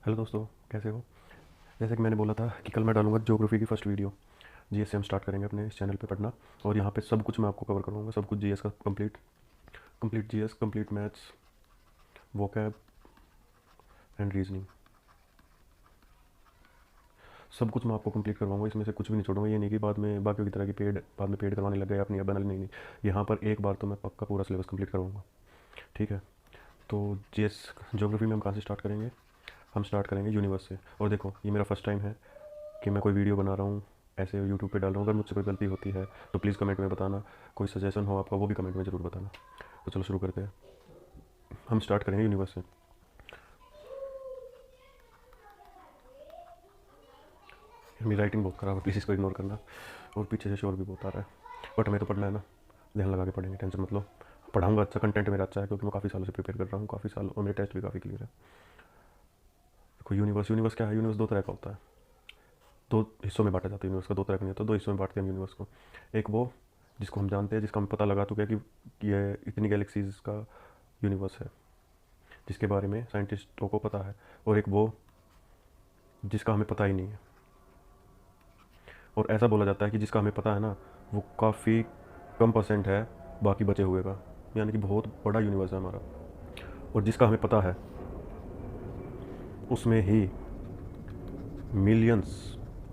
Hello दोस्तों, कैसे हो। जैसे कि मैंने बोला था कि कल मैं डालूंगा ज्योग्राफी की फर्स्ट वीडियो। जीएस से हम स्टार्ट करेंगे अपने इस चैनल पे पढ़ना। और यहाँ पे सब कुछ मैं आपको कवर करूँगा, सब कुछ जीएस का complete complete GS, complete maths, vocab and reasoning, सब कुछ मैं आपको कंप्लीट करवाऊंगा। इसमें से कुछ भी नहीं छोड़ूंगा। ये नहीं कि बाकी की तरह की पेड बाद में पेड करवाने लग गए अपनी अब बनाने, नहीं। यहाँ पर एक बार तो मैं पक्का पूरा सिलेबस कंप्लीट करवाऊंगा। ठीक है। तो जीएस ज्योग्राफी में हम कहाँ से स्टार्ट करेंगे। हम स्टार्ट करेंगे यूनिवर्स से। और देखो, ये मेरा फर्स्ट टाइम है कि मैं कोई वीडियो बना रहा हूँ, ऐसे यूट्यूब पे डाल रहा हूँ। अगर मुझसे कोई गलती होती है तो प्लीज़ कमेंट में बताना। कोई सजेशन हो आपका वो भी कमेंट में ज़रूर बताना। तो चलो शुरू करते हैं। हम स्टार्ट करेंगे यूनिवर्स से। मेरी राइटिंग बहुत ख़राब है, प्लीज़ इसको इग्नोर करना। और पीछे से शोर भी बहुत आ रहा है, बट हमें तो पढ़ना है ना। ध्यान लगा के पढ़ेंगे, टेंशन मत लो। पढ़ाऊँगा, अच्छा कंटेंट मेरा अच्छा है क्योंकि मैं काफ़ी सालों से प्रिपेयर कर रहा हूँ, काफ़ी साल, और मेरे टेस्ट भी काफ़ी क्लियर है। देखो, यूनिवर्स यूनिवर्स क्या है। यूनिवर्स दो तरह का होता है, दो हिस्सों में बांटा जाता है। यूनिवर्स का दो तरह का नहीं होता, दो हिस्सों में बांटते हैं हम यूनिवर्स को। एक वो जिसको हम जानते हैं, जिसका हम पता लगा चुका है कि ये इतनी गैलेक्सीज का यूनिवर्स है, जिसके बारे में साइंटिस्टों को पता है। और एक वो जिसका हमें पता ही नहीं है। और ऐसा बोला जाता है कि जिसका हमें पता है ना, वो काफ़ी कम परसेंट है बाकी बचे हुए का। यानी कि बहुत बड़ा यूनिवर्स है हमारा। और जिसका हमें पता है उसमें ही मिलियंस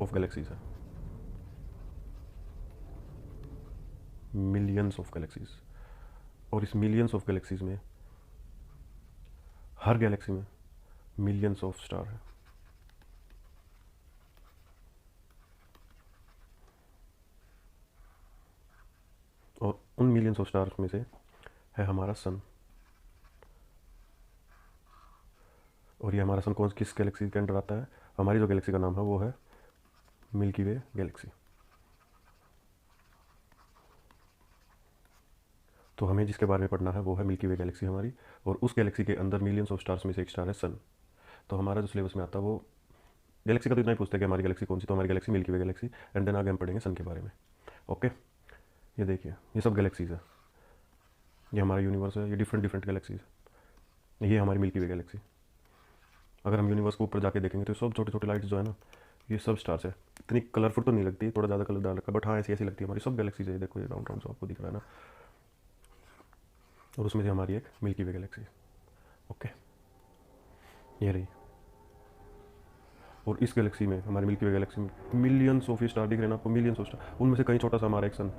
ऑफ गैलेक्सीज है। Millions of galaxies. और इस मिलियंस ऑफ गैलेक्सीज में, हर गैलेक्सी में मिलियंस ऑफ स्टार है। और उन मिलियंस ऑफ स्टार्स में से है हमारा सन। और ये हमारा सन कौन किस गैलेक्सी के अंडर आता है। हमारी जो गैलेक्सी का नाम है वो है मिल्की वे गैलेक्सी। तो हमें जिसके बारे में पढ़ना है वो है मिल्की वे गैलेक्सी हमारी। और उस गैलेक्सी के अंदर मिलियंस ऑफ स्टार्स में से एक स्टार है सन। तो हमारा जो सिलेबस में आता है वो गैलेक्सी का तो इतना ही पूछते हैं कि हमारी गैलेक्सी कौन सी। तो हमारी galaxy milky way galaxy. And then आगे हम पढ़ेंगे सन के बारे में। ओके। ये देखिए, ये सब गैलेक्सीज है। ये हमारा यूनिवर्स है, ये डिफरेंट डिफरेंट गैलेक्सीज। ये हमारी मिल्की वे गैलेक्सी। अगर हम यूनिवर्स को ऊपर जाके देखेंगे तो सब छोटे छोटे लाइट्स जो है ना, ये सब स्टार्स है। इतनी कलरफुल तो नहीं लगती, थोड़ा ज़्यादा कलर डाल रखा, बट हाँ ऐसी ऐसी लगती है। हमारी सब गैलेक्सीज है। देखो, ये राउंड राउंड जो आपको दिख रहा है ना, और उसमें से हमारी एक मिल्की वे गैलेक्सी। ओके, ये रही। और इस गैलेक्सी में, हमारी मिल्की वे गैलेक्सी में मिलियंस ऑफ स्टार दिख रहे हैं ना आपको, मिलियंस ऑफ स्टार। उनमें से कहीं छोटा सा हमारा एक सन।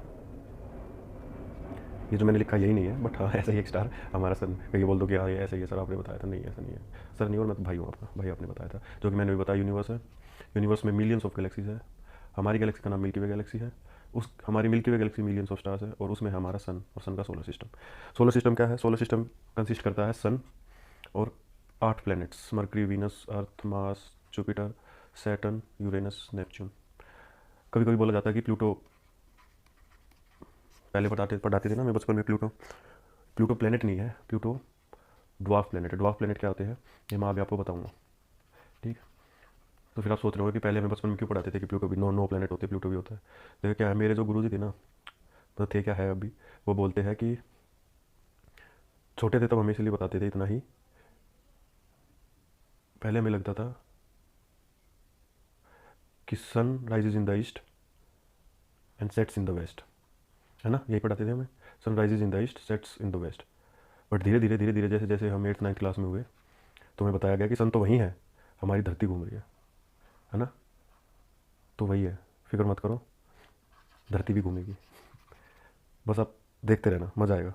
ये जो मैंने लिखा यही नहीं है, बट हाँ ऐसा ही एक स्टार हमारा सन। कहीं बोल दो कि हाँ ये ऐसा ही है सर, आपने बताया था। नहीं, ऐसा नहीं है सर, नहीं। और मैं तो भाई हूँ आपका, भाई आपने बताया था। जो कि मैंने भी बताया, यूनिवर्स है। यूनिवर्स में मिलियंस ऑफ गैलेक्सीज है। हमारी गैलेक्सी का नाम मिल्की वे गैलेक्सी है। उस हमारी milky way Galaxy millions of stars है, और उसमें है हमारा सन और सन का सोलर सिस्टम। सोलर सिस्टम क्या है। सोलर सिस्टम कंसिस्ट करता है सन और 8 planets: Mercury, Venus, Earth, Mars, Jupiter, Saturn, Uranus, Neptune. कभी कभी बोला जाता है कि प्लूटो, पहले पढ़ाते थे ना मैं बचपन में, प्लूटो प्लूटो प्लेनेट नहीं है। प्लूटो ड्वार्फ प्लेनेट है। ड्वार्फ प्लेनेट क्या होते हैं ये मैं आगे आपको बताऊंगा। ठीक। तो फिर आप सोच रहे हो कि पहले हमें बचपन में क्यों पढ़ाते थे कि प्लूटो भी नो नो प्लेनेट होते, प्लूटो भी होता है। देखो क्या है, मेरे जो गुरुजी थे ना, तो थे क्या है अभी, वो बोलते हैं कि छोटे थे तब हमें इसलिए बताते थे इतना ही। पहले हमें लगता था कि sun rises in the east and sets in the west, है ना, यही पढ़ाते थे हमें। Sun rises in the east, sets in the west. But धीरे धीरे धीरे धीरे जैसे जैसे हम 8th 9th क्लास में हुए, तो हमें बताया गया कि सन तो वही है, हमारी धरती घूम रही है ना। तो वही है, फिक्र मत करो, धरती भी घूमेगी। बस आप देखते रहना, मज़ा आएगा।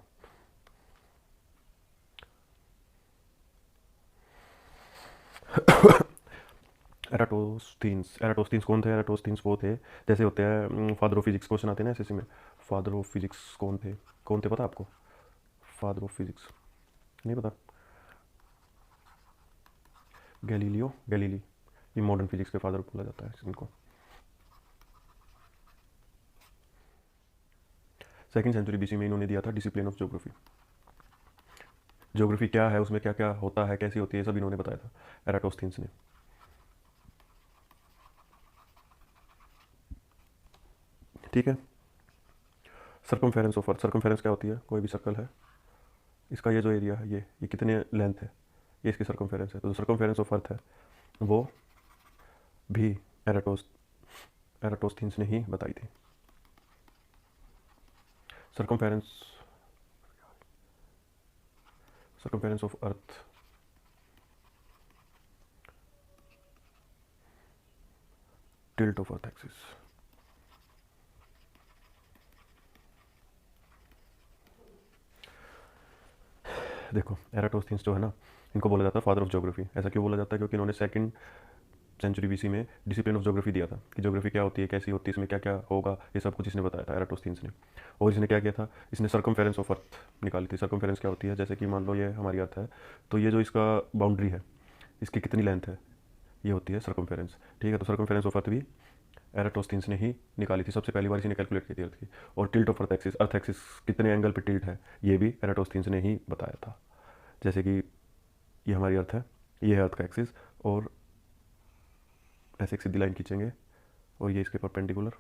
एराटोस्थीन्स। एराटोस्थीन्स कौन थे। एराटोस्थीन्स वो थे, जैसे होते हैं फादर ऑफ फिजिक्स, क्वेश्चन आते हैं ना एसएससी में। फादर ऑफ फिजिक्स कौन थे, कौन थे पता आपको। फादर ऑफ फिजिक्स नहीं पता। गैलीलियो गैलीली, ये मॉडर्न फिजिक्स के फादर बोला जाता है इनको। 2nd सेंचुरी बीसी में इन्होंने दिया था डिसिप्लिन ऑफ ज्योग्राफी। ज्योग्राफी क्या है, उसमें क्या क्या होता है, कैसी होती है, सब इन्होंने बताया था, एराटोस्थीन्स ने। ठीक है। Circumference of earth. सर्कमफेरेंस क्या होती है, कोई भी सर्कल है, इसका ये जो एरिया है, ये कितने लेंथ है, ये इसकी सर्कमफेरेंस है। तो सर्कमफेरेंस ऑफ अर्थ है वो भी एराटोस्थीन्स ने ही बताई थी। Circumference circumference of earth, tilt of earth axis. देखो एराटोस्थीन्स जो है ना, इनको बोला जाता है फादर ऑफ ज्योग्राफी। ऐसा क्यों बोला जाता है? क्योंकि इन्होंने सेकंड सेंचुरी बीसी में डिसिप्लिन ऑफ ज्योग्राफी दिया था कि ज्योग्राफी क्या होती है, कैसी होती है, इसमें क्या क्या होगा, ये सब कुछ इसने बताया था एराटोस्थीन्स ने। और इसने क्या किया था, इसने सर्कमफेरेंस ऑफ अर्थ निकाली थी। सर्कमफेरेंस क्या होती है? जैसे कि मान लो ये हमारी अर्थ है, तो ये जो इसका बाउंड्री है, इसकी कितनी लेंथ है, ये होती है सर्कमफेरेंस। ठीक है, तो सर्कमफेरेंस ऑफ अर्थ भी एराटोस्थीन्स ने ही निकाली थी। सबसे पहली बार इसी ने कैलकुलेट की थी अर्थ की। और टिल्ट ऑफ अर्थ एक्सिस कितने एंगल पे टिल्ट है, ये भी एराटोस्थीन्स ने ही बताया था। जैसे कि ये हमारी अर्थ है, ये है अर्थ का एक्सिस, और ऐसे एक सीधी लाइन खींचेंगे और ये इसके परपेंडिकुलर,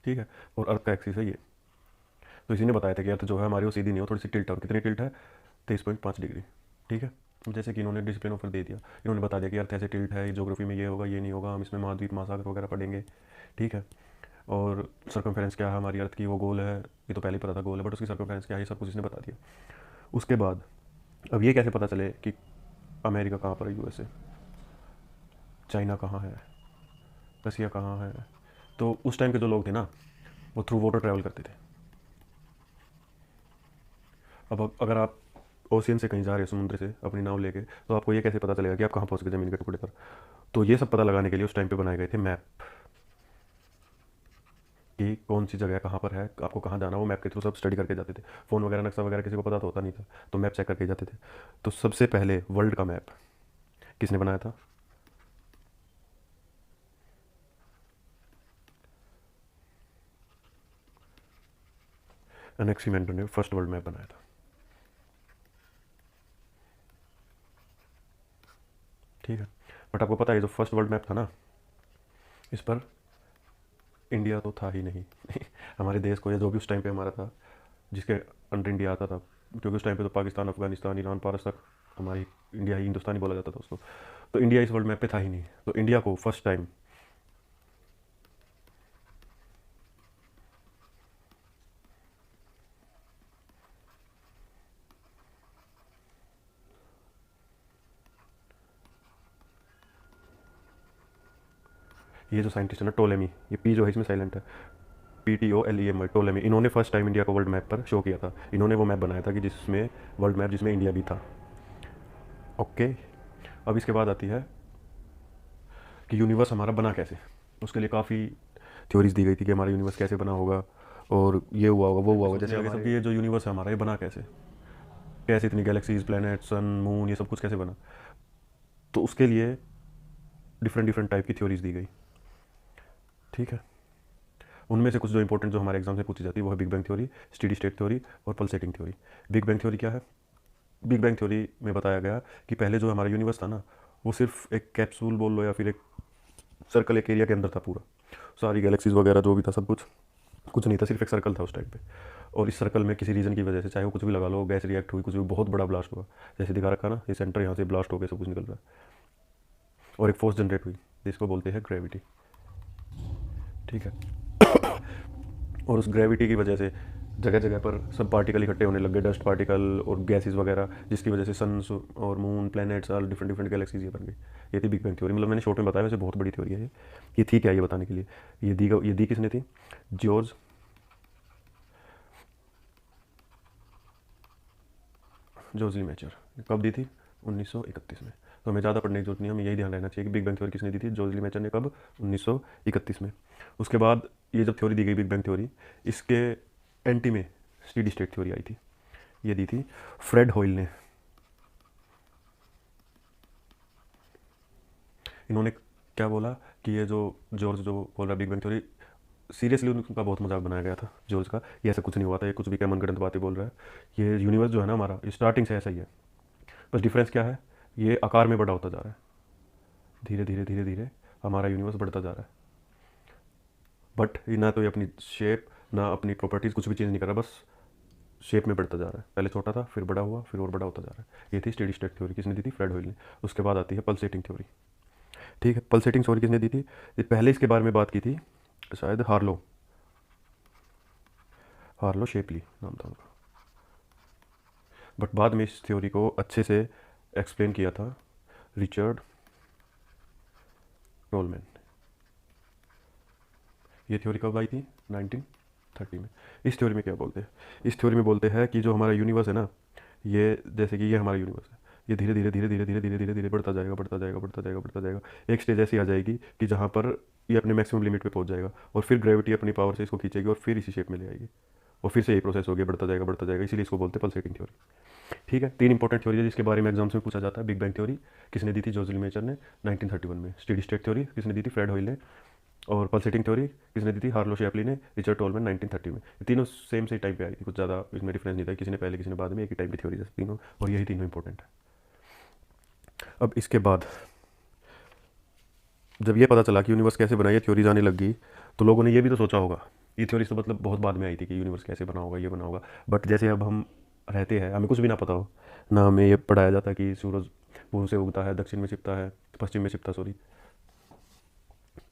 ठीक है, और अर्थ का एक्सिस है ये। तो इसी ने बताया था कि अर्थ जो है हमारी वो सीधी नहीं हो, थोड़ी सी टिल्ट है। और कितनी टिल्ट है? 23.5 डिग्री। ठीक है, जैसे कि इन्होंने डिसिप्लिन ऑफर दे दिया, इन्होंने बता दिया कि अर्थ ऐसे टिल्ट है, ज्योग्राफी में ये होगा, ये नहीं होगा, हम इसमें महाद्वीप महासागर वगैरह पढ़ेंगे। ठीक है, और सर्कमफेरेंस क्या है हमारी अर्थ की, वो गोल है, ये तो पहले ही पता था गोल है, बट उसकी सर्कमफेरेंस क्या है, ये सब कुछ इसने बता दिया। उसके बाद अब ये कैसे पता चले कि अमेरिका कहाँ पर है, यूएसए, चाइना कहाँ है, रसिया कहाँ है? तो उस टाइम के जो लोग थे ना, वो थ्रू वाटर ट्रैवल करते थे। अब अगर आप ओशियन से कहीं जा रहे हो, समुद्र से अपनी नाव लेके, तो आपको ये कैसे पता चलेगा कि आप कहाँ पहुँच गए ज़मीन के टुकड़े पर? तो ये सब पता लगाने के लिए उस टाइम पे बनाए गए थे मैप, कि कौन सी जगह कहाँ पर है, आपको कहाँ जाना, वो मैप के थ्रू सब स्टडी करके जाते थे। फ़ोन वगैरह नक्शा वगैरह किसी को पता तो होता नहीं था, तो मैप चेक करके जाते थे। तो सबसे पहले वर्ल्ड का मैप किसने बनाया था? एनेक्सीमेंटो ने फर्स्ट वर्ल्ड मैप बनाया था। ठीक है, बट आपको पता है जो फर्स्ट वर्ल्ड मैप था ना, इस पर इंडिया तो था ही नहीं। हमारे देश को, या जो भी उस टाइम पे हमारा था, जिसके अंडर इंडिया आता था, क्योंकि उस टाइम पे तो पाकिस्तान, अफगानिस्तान, ईरान, पारस तक हमारी इंडिया ही, हिंदुस्तानी बोला जाता था उसको। तो इंडिया इस वर्ल्ड मैप पे था ही नहीं। तो इंडिया को फर्स्ट टाइम, ये जो साइंटिस्ट है ना टोलेमी, ये पी जो है इसमें साइलेंट है, PTOLEMI, टोलेमी, इन्होंने फर्स्ट टाइम इंडिया को वर्ल्ड मैप पर शो किया था। इन्होंने वो मैप बनाया था कि जिसमें वर्ल्ड मैप जिसमें इंडिया भी था। ओके, अब इसके बाद आती है कि यूनिवर्स हमारा बना कैसे। उसके लिए काफ़ी थ्योरीज दी गई थी कि हमारा यूनिवर्स कैसे बना होगा, और ये हुआ होगा, वो हुआ होगा, जैसे सब कि ये जो यूनिवर्स है हमारा, ये बना कैसे, कैसे इतनी गैलेक्सीज, प्लैनेट, सन, मून, ये सब कुछ कैसे बना। तो उसके लिए डिफरेंट डिफरेंट टाइप की थ्योरीज दी गई। ठीक है, उनमें से कुछ जो इंपॉर्टेंट जो हमारे एग्जाम से पूछी जाती है वो है big bang theory, steady state theory और pulsating theory. Big bang theory क्या है? बिग बैंग थ्योरी में बताया गया कि पहले जो हमारा यूनिवर्स था ना, वो सिर्फ एक कैप्सूल बोल लो या फिर एक सर्कल, एक एरिया के अंदर था पूरा। सारी गैलेक्सीज वगैरह जो भी था सब कुछ कुछ नहीं था, सिर्फ एक सर्कल था उस टाइम पे। और इस सर्कल में किसी रीजन की वजह से, चाहे वो कुछ भी लगा लो, गैस रिएक्ट हुई, कुछ भी, बहुत बड़ा ब्लास्ट हुआ, जैसे दिखा रखा ना, ये सेंटर यहाँ से ब्लास्ट होकर सब कुछ निकल रहा है, और एक फोर्स जनरेट हुई जिसको बोलते हैं ग्रेविटी। ठीक है, और उस ग्रेविटी की वजह से जगह जगह पर सब पार्टिकल इकट्ठे होने लग गए, डस्ट पार्टिकल और गैसेस वगैरह, जिसकी वजह से सन और मून, प्लैनेट्स और डिफरेंट डिफरेंट गैलेक्सीज ये बन गई। ये थी बिग बैंग थ्योरी। मतलब मैंने शॉर्ट में बताया, वैसे बहुत बड़ी थ्योरी है ये थी क्या, ये बताने के लिए। ये दी किसने थी? जॉर्ज जोजली मैचर। कब दी थी? 1931 में। तो हमें ज़्यादा पढ़ने की जरूरत नहीं है, हमें यही ध्यान रहना चाहिए कि बिग बैंग थ्योरी किसने दी थी? जोजली मैचर ने। कब? 1931 में। उसके बाद ये जब थ्योरी दी गई बिग बैंग थ्योरी, इसके एंटी में स्टेडी स्टेट थ्योरी आई थी। ये दी थी फ्रेड होयल ने। इन्होंने क्या बोला कि ये जो जॉर्ज जो बोल रहा है बिग बैंग थ्योरी, सीरियसली उनका बहुत मजाक बनाया गया था जॉर्ज का। ये ऐसा कुछ नहीं हुआ था, ये कुछ भी क्या मनगढ़ंत बातें बोल रहा है। ये यूनिवर्स जो है ना हमारा, ये स्टार्टिंग से ऐसा ही है, बस डिफरेंस क्या है, ये आकार में बड़ा होता जा रहा है। धीरे धीरे धीरे धीरे हमारा यूनिवर्स बढ़ता जा रहा है, बट ये ना तो ये अपनी शेप ना अपनी प्रॉपर्टीज़ कुछ भी चेंज नहीं कर रहा, बस शेप में बढ़ता जा रहा है, पहले छोटा था फिर बड़ा हुआ फिर और बड़ा होता जा रहा है। ये थी स्टेडी स्टेट थ्योरी, किसने दी थी? फ्रेड होयल ने। उसके बाद आती है पल्सेटिंग थ्योरी। ठीक है, पल्सेटिंग थ्योरी किसने दी थी? ये पहले इसके बारे में बात की थी शायद हार्लो, हार्लो शेपली नाम था उनका, बट बाद में इस थ्योरी को अच्छे से एक्सप्लेन किया था रिचर्ड टोलमैन। ये थ्योरी कब आई थी? 1930 में। इस थ्योरी में क्या बोलते हैं? इस थ्योरी में बोलते हैं कि जो हमारा यूनिवर्स है ना, ये जैसे कि ये हमारा यूनिवर्स है, ये धीरे धीरे धीरे धीरे धीरे धीरे धीरे धीरे बढ़ता जाएगा बढ़ता जाएगा बढ़ता जाएगा बढ़ता जाएगा। एक स्टेज ऐसी आ जाएगी कि जहाँ पर ये अपने मैक्सिमम लिमिट पे पहुँच जाएगा और फिर ग्रेविटी अपनी पावर से इसको खींचेगी और फिर इसी शेप में ले आएगी और फिर से यही प्रोसेस हो गया, बढ़ता जाएगा बढ़ता जाएगा। इसीलिए इसको बोलते हैं पल्सेटिंग थ्योरी। ठीक है, 3 इंपॉर्टेंट थ्योरी है जिसके बारे में एग्जाम्स में पूछा जाता है। बिग बैंग थ्योरी किसने दी थी? जोसेफ मेचर ने 1931 में। स्टेडी स्टेट थ्योरी किसने दी थी? फ्रेड होयल ने। और पल्सेटिंग थ्योरी किसने दी थी? हार्लो शेपली ने, रिचर्ड टोलमैन 1930 में। ये तीनों सेम से टाइम पे आई थी, कुछ ज़्यादा इसमें डिफरेंस नहीं था, किसी ने पहले किसी ने बाद में, एक ही टाइम की थ्योरी है तीनों, और यही तीनों इंपॉर्टेंट है। अब इसके बाद जब ये पता चला कि यूनिवर्स कैसे बना, ये थ्योरीज आने लग गई, तो लोगों ने ये भी तो सोचा होगा, ये थ्योरीज तो मतलब बहुत बाद में आई थी कि यूनिवर्स कैसे बना होगा, ये बना होगा। बट जैसे अब हम रहते हैं, हमें कुछ भी ना पता हो ना, हमें ये पढ़ाया जाता कि सूरज पूर्व से उगता है, दक्षिण में छिपता है, पश्चिम में छिपता, सॉरी,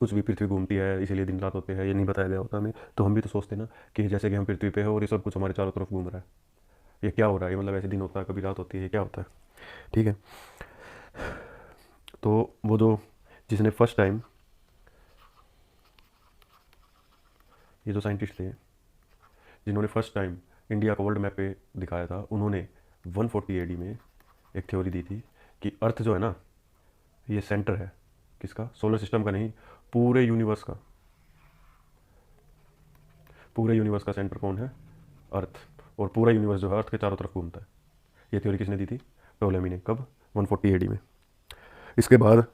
कुछ भी, पृथ्वी घूमती है इसीलिए दिन रात होते हैं, ये नहीं बताया गया होता हमें, तो हम भी तो सोचते ना कि जैसे कि हम पृथ्वी पे हो और ये सब कुछ हमारे चारों तरफ घूम रहा है, ये क्या हो रहा है, ये मतलब ऐसे दिन होता है कभी रात होती है, ये क्या होता है? ठीक है, तो वो जो जिसने फर्स्ट टाइम, ये जो साइंटिस्ट थे जिन्होंने फर्स्ट टाइम इंडिया को वर्ल्ड मैप पे दिखाया था, उन्होंने 140 एडी में एक थ्योरी दी थी कि अर्थ जो है ना, ये सेंटर है किसका? सोलर सिस्टम का नहीं, पूरे यूनिवर्स का। पूरे यूनिवर्स का सेंटर कौन है? अर्थ। और पूरा यूनिवर्स जो है अर्थ के चारों तरफ घूमता है। ये थ्योरी किसने दी थी? टोलेमी ने। कब? 140 एडी में। इसके बाद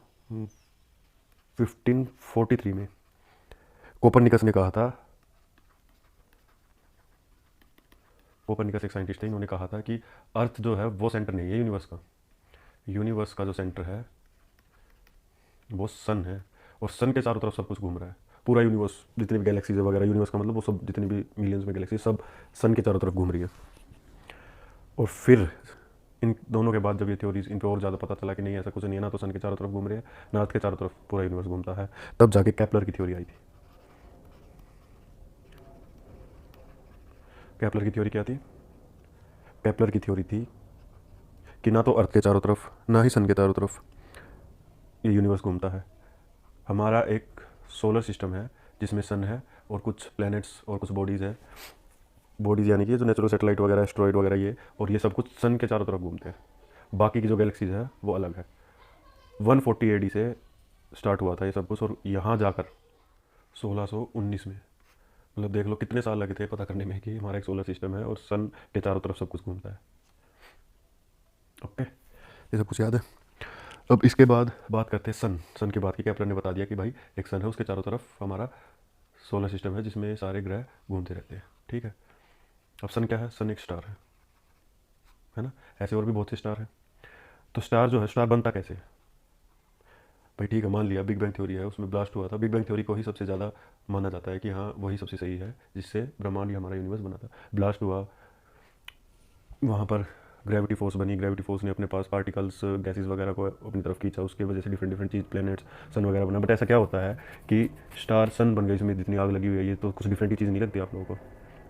1543 में कोपरनिकस ने कहा था, कोपरनिकस एक साइंटिस्ट थे, इन्होंने कहा था कि अर्थ जो है वो सेंटर नहीं है यूनिवर्स का, यूनिवर्स का जो सेंटर है वो सन है, और सन के चारों तरफ सब कुछ घूम रहा है। पूरा यूनिवर्स, जितनी भी गैलेक्सीज वगैरह, यूनिवर्स का मतलब वो सब, जितनी भी मिलियंस में गैलेक्सी, सब सन के चारों तरफ घूम रही है। और फिर इन दोनों के बाद जब ये थ्योरीज, इन पर और ज़्यादा पता चला कि नहीं ऐसा कुछ नहीं है, ना तो सन के चारों तरफ घूम रही है ना अर्थ के चारों तरफ पूरा यूनिवर्स घूमता है, तब जाके केपलर की थ्योरी आई थी। केपलर की थ्योरी क्या थी? केपलर की थ्योरी थी कि ना तो अर्थ के चारों तरफ ना ही सन के चारों तरफ ये यूनिवर्स घूमता है। हमारा एक सोलर सिस्टम है जिसमें सन है और कुछ प्लैनेट्स और कुछ बॉडीज़ है, बॉडीज़ यानी कि जो नेचुरल सैटेलाइट वगैरह, एस्ट्रॉइड वगैरह, ये और ये सब कुछ सन के चारों तरफ घूमते हैं। बाकी की जो गैलेक्सीज है वो अलग है। 140 एडी से स्टार्ट हुआ था ये सब कुछ, और यहाँ जाकर 1619 में, मतलब देख लो कितने साल लगे थे पता करने में कि हमारा एक सोलर सिस्टम है और सन के चारों तरफ सब कुछ घूमता है। ओके, ये सब कुछ याद है। अब इसके बाद बात करते हैं सन। सन की बात की, केपलर ने बता दिया कि भाई एक सन है, उसके चारों तरफ हमारा सोलर सिस्टम है जिसमें सारे ग्रह घूमते रहते हैं। ठीक है, अब सन क्या है? सन एक स्टार है ना? ऐसे और भी बहुत से स्टार हैं। तो स्टार जो है, स्टार बनता कैसे? भाई ठीक है, मान लिया बिग बैंग थ्योरी है, उसमें ब्लास्ट हुआ था। बिग बैंग थ्योरी को ही सबसे ज़्यादा माना जाता है कि हाँ वही सबसे सही है, जिससे ब्रह्मांड या हमारा यूनिवर्स बना था। ब्लास्ट हुआ, वहाँ पर ग्रेविटी फोर्स बनी, ग्रेविटी फोर्स ने अपने पास पार्टिकल्स, गैसेस वगैरह को अपनी तरफ खींचा, उसके वजह से डिफरेंट डिफरेंट चीज़, प्लैनेट्स, सन वगैरह बना। बट ऐसा क्या होता है कि स्टार सन बन गई, इसमें जितनी आग लगी हुई है, ये तो कुछ डिफरेंट ही चीज़ नहीं लगती आप लोगों को,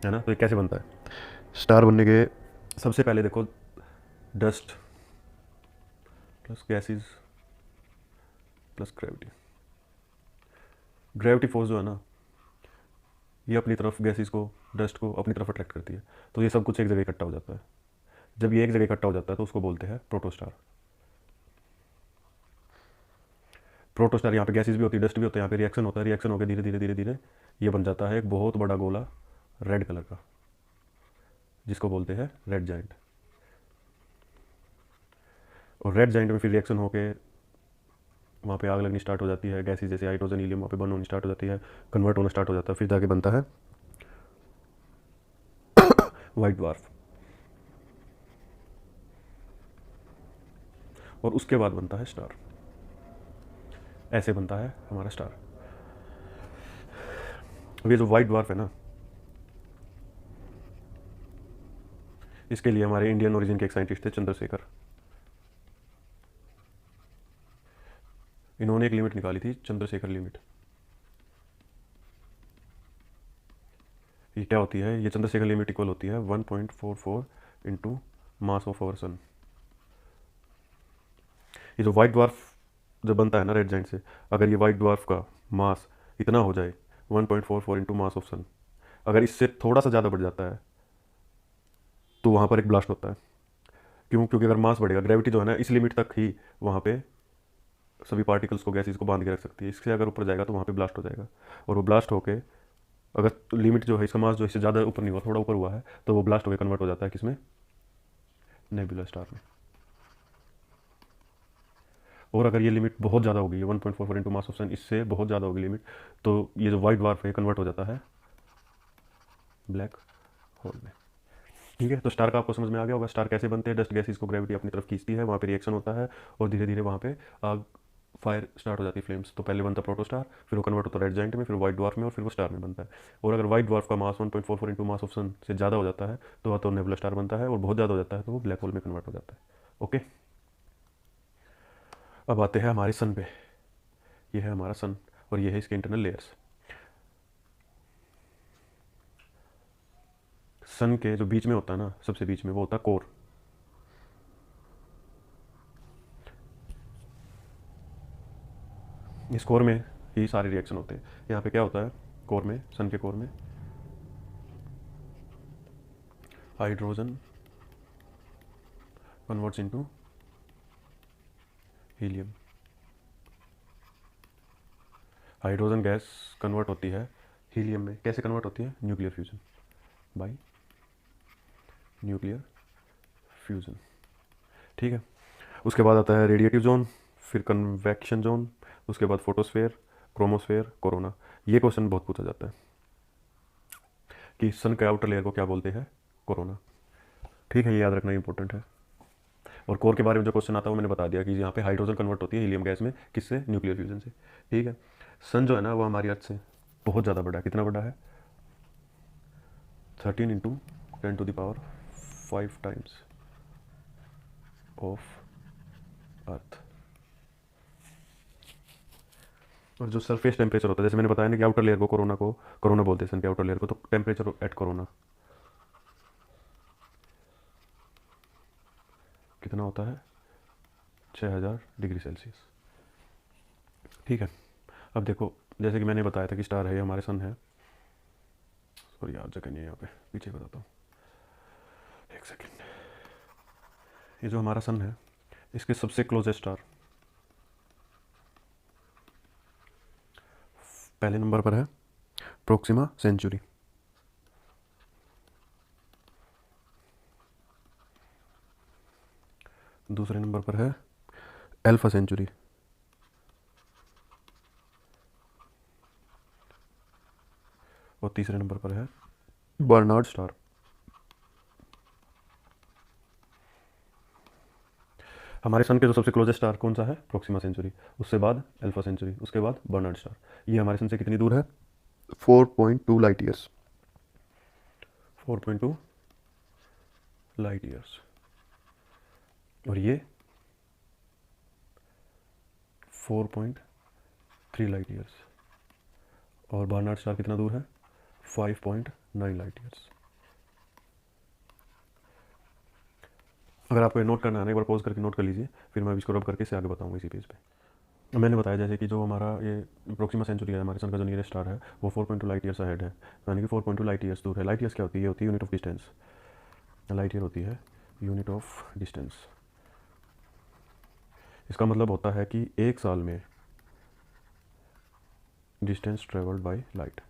है ना? तो ये कैसे बनता है स्टार बनने के? सबसे पहले देखो, dust plus gases plus gravity. Gravity force जो है ना, ये अपनी तरफ गैसेस को, डस्ट को अपनी तरफ अट्रैक्ट करती है, तो ये सब कुछ एक जगह इकट्ठा हो जाता है। जब ये एक जगह इकट्ठा हो जाता है तो उसको बोलते हैं प्रोटोस्टार। प्रोटोस्टार, यहाँ पे गैसेस भी होती है, डस्ट भी होता है, यहाँ पे रिएक्शन होता है, रिएक्शन होकर धीरे धीरे धीरे धीरे ये बन जाता है एक बहुत बड़ा गोला रेड कलर का, जिसको बोलते हैं रेड जाइंट। और रेड जाइंट में फिर रिएक्शन होके वहाँ पे आग लगनी स्टार्ट हो जाती है, गैसेस जैसे हाइड्रोजन, हीलियम वहाँ पे बर्न होनी स्टार्ट हो जाती है, कन्वर्ट होना स्टार्ट हो जाता है, फिर जाके बनता है वाइट ड्वार्फ। और उसके बाद बनता है स्टार। ऐसे बनता है हमारा स्टार। अब ये जो वाइट ड्वार्फ है ना, इसके लिए हमारे इंडियन ओरिजिन के एक साइंटिस्ट थे, चंद्रशेखर। इन्होंने एक लिमिट निकाली थी, चंद्रशेखर लिमिट। ये क्या होती है? ये चंद्रशेखर लिमिट इक्वल होती है 1.44 इंटू मास ऑफ आवर सन। ये जो वाइट ड्वार्फ जब बनता है ना रेड जाइंट से, अगर ये वाइट ड्वार्फ का मास इतना हो जाए 1.44 इंटू मास ऑफ सन, अगर इससे थोड़ा सा ज़्यादा बढ़ जाता है तो वहाँ पर एक ब्लास्ट होता है। क्यों? क्योंकि अगर मास बढ़ेगा, ग्रेविटी जो है ना इस लिमिट तक ही वहाँ पे सभी पार्टिकल्स को, गैसेस को बांध के रख सकती है। इससे अगर ऊपर जाएगा तो वहाँ पे ब्लास्ट हो जाएगा, और वो ब्लास्ट होके अगर लिमिट जो है इसका मास जो इससे ज़्यादा ऊपर नहीं हुआ, थोड़ा ऊपर हुआ है, तो वो ब्लास्ट होकर कन्वर्ट हो जाता है किसमें? नेबुला स्टार में। और अगर ये लिमिट बहुत ज़्यादा होगी, 1.44 इंटू मास ऑफ सन, इससे बहुत ज़्यादा होगी लिमिट, तो ये जो वाइट ड्वार्फ है कन्वर्ट हो जाता है ब्लैक होल में। ठीक है, तो स्टार का आपको समझ में आ गया होगा स्टार कैसे बनते हैं। डस्ट गैसेस को ग्रेविटी अपनी तरफ खींचती है, वहाँ पे रिएक्शन होता है और धीरे धीरे वहाँ पे आग, फायर स्टार्ट हो जाती है, फ्लेम्स। तो पहले बनता है प्रोटोस्टार, फिर वो कन्वर्ट होता है रेड जाइंट में, फिर वाइट ड्वार्फ में, और फिर वो स्टार में बनता है। और अगर वाइट ड्वार्फ का मास 1.44 इंटू मास ऑफ सन से ज़्यादा हो जाता है तो नेबुला स्टार बनता है, और बहुत ज़्यादा हो जाता है तो वो ब्लैक होल में कन्वर्ट हो जाता है। ओके, अब आते हैं हमारे सन पे। ये है हमारा सन और ये है इसके इंटरनल लेयर्स। सन के जो बीच में होता है ना, सबसे बीच में, वो होता है कोर। इस कोर में ही सारे रिएक्शन होते हैं। यहाँ पे क्या होता है कोर में, सन के कोर में? Hydrogen converts into helium. Hydrogen gas convert होती है हीलियम में। कैसे कन्वर्ट होती है? Nuclear fusion, bye nuclear fusion. ठीक है, उसके बाद आता है रेडिएटिव जोन, फिर कन्वेक्शन जोन, उसके बाद फोटोस्फेयर, क्रोमोस्फेयर, कोरोना। ये क्वेश्चन बहुत पूछा जाता है कि सन के आउटर लेयर को क्या बोलते हैं? कोरोना। ठीक है, ये याद रखना इंपॉर्टेंट है। और कोर के बारे में जो क्वेश्चन आता है वो मैंने बता दिया कि यहाँ पे हाइड्रोजन कन्वर्ट होती है हीलियम गैस में, किससे? न्यूक्लियर फ्यूजन से। ठीक है, सन जो है ना वो हमारी अर्थ से बहुत ज़्यादा बड़ा है। कितना बड़ा है? 13 इंटू 10⁵ टाइम्स ऑफ अर्थ। और जो सरफेस टेम्परेचर होता है, जैसे मैंने बताया ना कि आउटर लेयर को कोरोना बोलते हैं, सन के आउटर लेयर को, तो टेम्परेचर एट कोरोना कितना होता है? 6000 डिग्री सेल्सियस। ठीक है, अब देखो, जैसे कि मैंने बताया था कि स्टार है, ये हमारे सन है। सॉरी यार, जगह नहीं है यहाँ पे, पीछे बताता हूँ, एक सेकेंड। ये जो हमारा सन है, इसके सबसे क्लोजेस्ट स्टार पहले नंबर पर है प्रोक्सिमा सेंचुरी। दूसरे नंबर पर है अल्फा सेंचुरी। और तीसरे नंबर पर है बर्नार्ड स्टार। हमारे सन के जो सबसे क्लोजेस्ट स्टार कौन सा है? Proxima Centauri. उससे बाद अल्फा सेंचुरी, उसके बाद बर्नार्ड स्टार। ये हमारे सन से कितनी दूर है? 4.2 लाइट ईयर्स। 4.2 light years. और ये 4.3 लाइट ईयर्स। और बर्नार्ड स्टार कितना दूर है? 5.9 लाइट ईयर्स। अगर आपको ये नोट करना है ना, एक बार पॉज करके नोट कर लीजिए, फिर मैं इसको रब करके इसे आगे बताऊंगा इसी पेज पे। मैंने बताया जैसे कि जो हमारा ये प्रोक्सिमा सेंचुरी है, हमारे सन का जो नियरेस्ट स्टार है, वो 4.2 लाइट ईयर्स अहेड है, यानी कि 4.2 लाइट ईयर्स दूर है। लाइट ईयर्स क्या होती है? ये होती है unit of distance. Light year होती है यूनिट ऑफ डिस्टेंस। इसका मतलब होता है कि एक साल में distance travelled by light.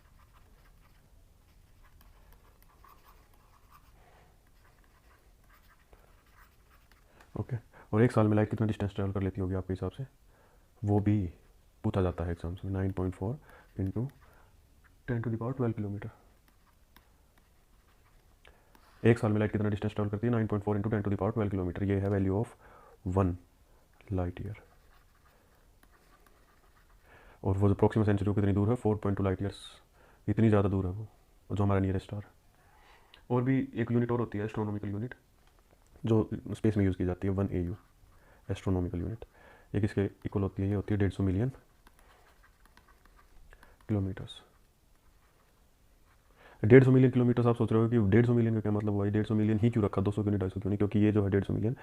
Okay, और एक साल में लाइट कितना डिस्टेंस ट्रेवल कर लेती होगी आपके हिसाब से? वो भी पूछा जाता है एग्जाम्स में। 9.4 इंटू 10⁻12 किलोमीटर। एक साल में लाइट कितना डिस्टेंस ट्रेवल करती है? 9.4 इंटू 10⁻12 किलोमीटर। ये है वैल्यू ऑफ 1 लाइट ईयर। और वो जो प्रोक्सिमा सेंचुरी कितनी दूर है? 4.2 लाइट ईयर्स। इतनी ज़्यादा दूर है वो जो हमारा नियरेस्ट स्टार। और भी एक यूनिट और होती है एस्ट्रोनॉमिकल यूनिट, जो स्पेस में यूज़ की जाती है, 1 AU एस्ट्रोनॉमिकल यूनिट। ये किसके इक्वल होती है? ये होती है 150 मिलियन किलोमीटर्स। 150 million kilometres. आप सोच रहे हो कि 150 मिलियन का क्या मतलब हुआ? 150 मिलियन ही क्यों रखा, 200 क्यों नहीं, 250 क्यों नहीं? क्योंकि ये जो है 150 मिलियन,